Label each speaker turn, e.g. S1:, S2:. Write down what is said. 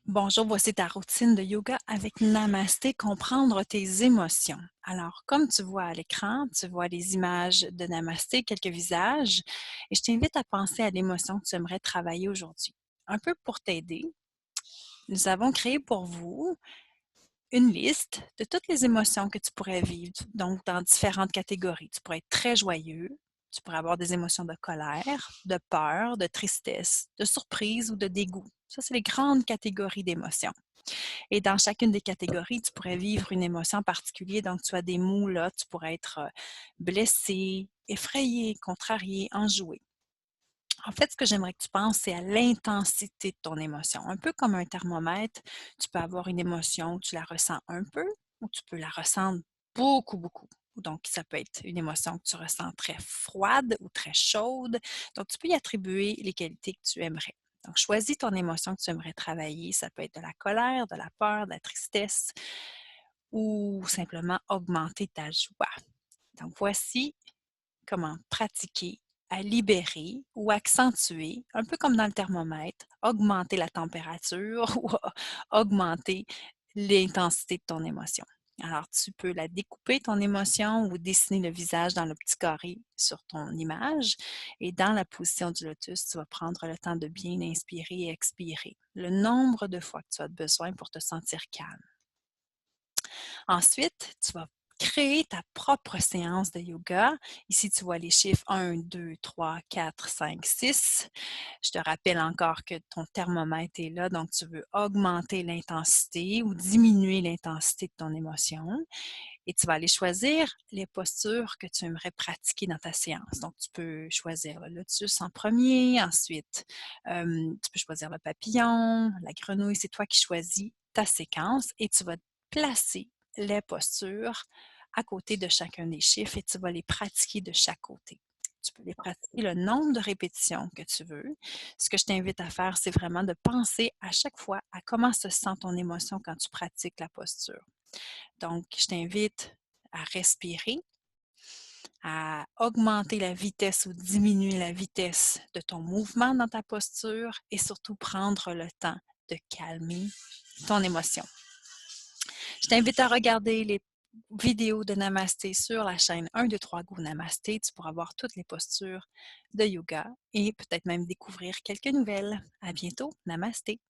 S1: Bonjour, voici ta routine de yoga avec Namasté, comprendre tes émotions. Alors, comme tu vois à l'écran, tu vois les images de Namasté, quelques visages, et je t'invite à penser à l'émotion que tu aimerais travailler aujourd'hui. Un peu pour t'aider, nous avons créé pour vous une liste de toutes les émotions que tu pourrais vivre, donc dans différentes catégories. Tu pourrais être très joyeux, tu pourrais avoir des émotions de colère, de peur, de tristesse, de surprise ou de dégoût. Ça, c'est les grandes catégories d'émotions. Et dans chacune des catégories, tu pourrais vivre une émotion en particulier. Donc, tu as des mots là, tu pourrais être blessé, effrayé, contrarié, enjoué. En fait, ce que j'aimerais que tu penses, c'est à l'intensité de ton émotion. Un peu comme un thermomètre, tu peux avoir une émotion, tu la ressens un peu ou tu peux la ressentir beaucoup, beaucoup. Donc, ça peut être une émotion que tu ressens très froide ou très chaude. Donc, tu peux y attribuer les qualités que tu aimerais. Donc, choisis ton émotion que tu aimerais travailler. Ça peut être de la colère, de la peur, de la tristesse ou simplement augmenter ta joie. Donc, voici comment pratiquer à libérer ou accentuer, un peu comme dans le thermomètre, augmenter la température ou augmenter l'intensité de ton émotion. Alors, tu peux la découper, ton émotion, ou dessiner le visage dans le petit carré sur ton image. Et dans la position du lotus, tu vas prendre le temps de bien inspirer et expirer, le nombre de fois que tu as besoin pour te sentir calme. Ensuite, tu vas créer ta propre séance de yoga. Ici, tu vois les chiffres 1, 2, 3, 4, 5, 6. Je te rappelle encore que ton thermomètre est là, donc tu veux augmenter l'intensité ou diminuer l'intensité de ton émotion. Et tu vas aller choisir les postures que tu aimerais pratiquer dans ta séance. Donc, tu peux choisir le lotus en premier, ensuite, tu peux choisir le papillon, la grenouille, c'est toi qui choisis ta séquence et tu vas placer les postures à côté de chacun des chiffres et tu vas les pratiquer de chaque côté. Tu peux les pratiquer le nombre de répétitions que tu veux. Ce que je t'invite à faire, c'est vraiment de penser à chaque fois à comment se sent ton émotion quand tu pratiques la posture. Donc, je t'invite à respirer, à augmenter la vitesse ou diminuer la vitesse de ton mouvement dans ta posture et surtout prendre le temps de calmer ton émotion. Je t'invite à regarder les vidéos de Namasté sur la chaîne 1, 2, 3 Go Namasté. Tu pourras voir toutes les postures de yoga et peut-être même découvrir quelques nouvelles. À bientôt. Namasté.